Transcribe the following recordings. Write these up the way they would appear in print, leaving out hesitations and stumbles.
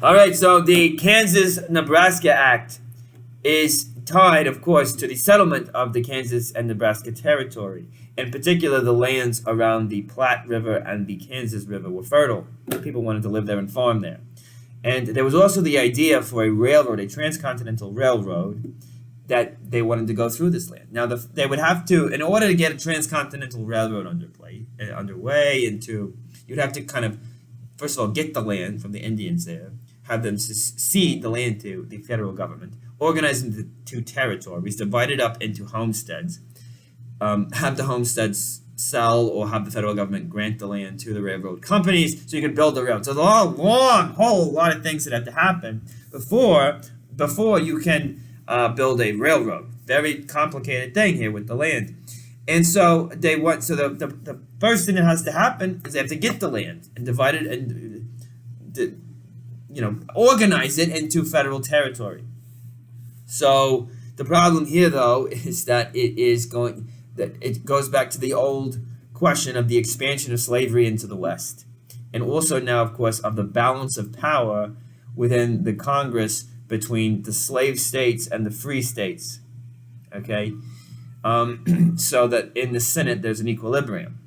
All right, so the Kansas-Nebraska Act is tied, of course, to the settlement of the Kansas and Nebraska territory. In particular, the lands around the Platte River and the Kansas River were fertile. People wanted to live there and farm there. And there was also the idea for a railroad, a transcontinental railroad, that they wanted to go through this land. Now, they would have to, in order to get a transcontinental railroad underway, you'd have to kind of, first of all, get the land from the Indians there, have them cede the land to the federal government, organize into two territories, divide it up into homesteads, have the homesteads sell or have the federal government grant the land to the railroad companies so you could build the railroad. So there's a whole lot of things that have to happen before you can build a railroad. Very complicated thing here with the land. And so the first thing that has to happen is they have to get the land and divide it and organize it into federal territory. So the problem here, though, is that it goes back to the old question of the expansion of slavery into the West, and also now, of course, of the balance of power within the Congress between the slave states and the free states. Okay, so that in the Senate there's an equilibrium.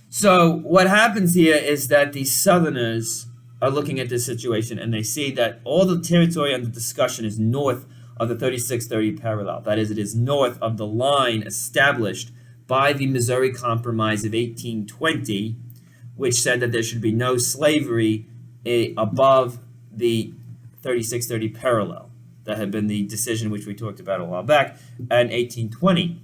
So what happens here is that the Southerners are looking at this situation and they see that all the territory under discussion is north of the 3630 parallel. That is, it is north of the line established by the Missouri Compromise of 1820, which said that there should be no slavery above the 3630 parallel. That had been the decision which we talked about a while back in 1820.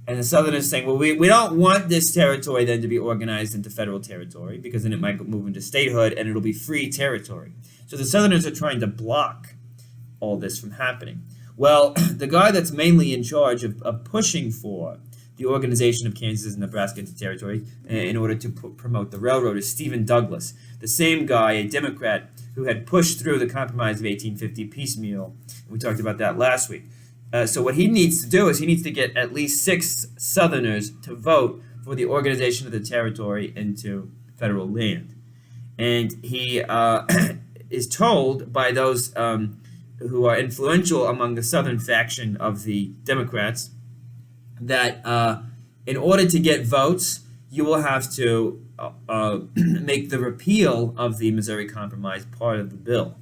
And the Southerners saying, well, we don't want this territory then to be organized into federal territory because then it might move into statehood and it'll be free territory. So the Southerners are trying to block all this from happening. Well, the guy that's mainly in charge of pushing for the organization of Kansas and Nebraska into territory in order to promote the railroad is Stephen Douglas, the same guy, a Democrat, who had pushed through the Compromise of 1850 piecemeal. We talked about that last week. So what he needs to do is he needs to get at least 6 Southerners to vote for the organization of the territory into federal land. And he is told by those who are influential among the Southern faction of the Democrats that in order to get votes, you will have to make the repeal of the Missouri Compromise part of the bill.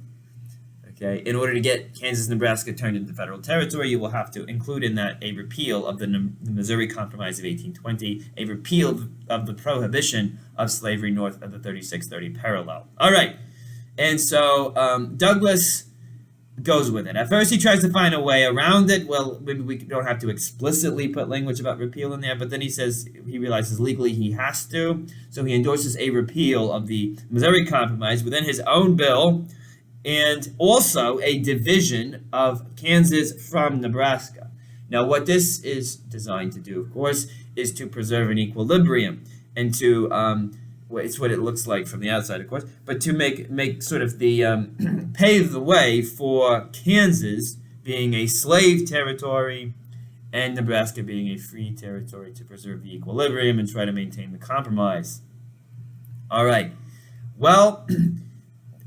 Okay, in order to get Kansas and Nebraska turned into federal territory, you will have to include in that a repeal of the Missouri Compromise of 1820, a repeal of the prohibition of slavery north of the 3630 parallel. All right, and so Douglas goes with it. At first, he tries to find a way around it. Well, maybe we don't have to explicitly put language about repeal in there, but then he realizes legally he has to, so he endorses a repeal of the Missouri Compromise within his own bill, and also a division of Kansas from Nebraska. Now, what this is designed to do, of course, is to preserve an equilibrium and to, it's what it looks like from the outside, of course, but to make sort of the, pave the way for Kansas being a slave territory and Nebraska being a free territory to preserve the equilibrium and try to maintain the compromise. All right. Well,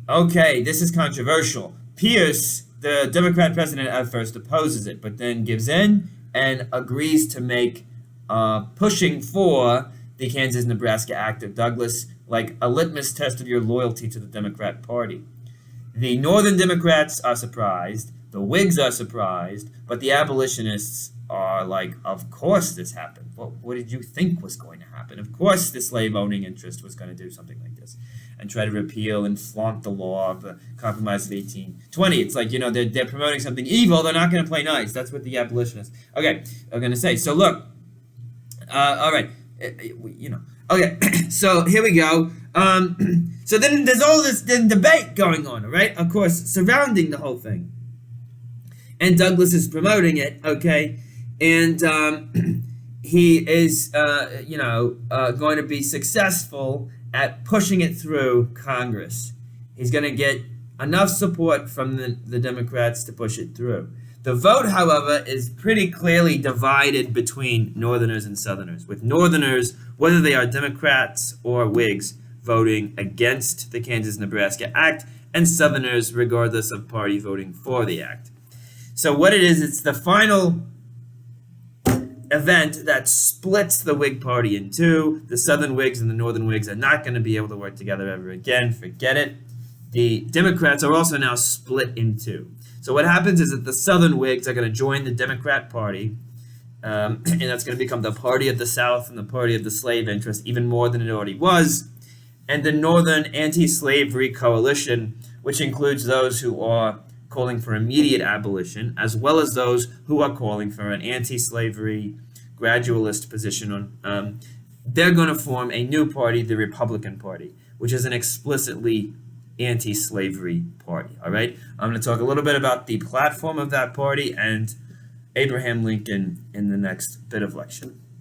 okay, this is controversial. Pierce, the Democrat president, at first opposes it, but then gives in and agrees to make pushing for the Kansas-Nebraska Act of Douglas like a litmus test of your loyalty to the Democrat Party. The Northern Democrats are surprised, the Whigs are surprised, but the abolitionists are like, of course this happened. Well, what did you think was going to happen? Of course the slave-owning interest was going to do something like this and try to repeal and flaunt the law of the Compromise of 1820. It's like, they're promoting something evil. They're not going to play nice. That's what the abolitionists, are going to say. So look, all right, okay, so here we go. So then there's all this debate going on, all right? Of course, surrounding the whole thing. And Douglas is promoting it, okay? And he is, going to be successful at pushing it through Congress. He's going to get enough support from the Democrats to push it through. The vote, however, is pretty clearly divided between Northerners and Southerners, with Northerners, whether they are Democrats or Whigs, voting against the Kansas-Nebraska Act, and Southerners regardless of party voting for the act. So what it is, it's the final event that splits the Whig Party in two. The Southern Whigs and the Northern Whigs are not going to be able to work together ever again. Forget it. The Democrats are also now split in two. So what happens is that the Southern Whigs are going to join the Democrat Party, and that's going to become the party of the South and the party of the slave interest, even more than it already was. And the Northern Anti-Slavery Coalition, which includes those who are calling for immediate abolition, as well as those who are calling for an anti-slavery gradualist position on, they're going to form a new party, the Republican Party, which is an explicitly anti-slavery party. All right, I'm going to talk a little bit about the platform of that party and Abraham Lincoln in the next bit of lecture.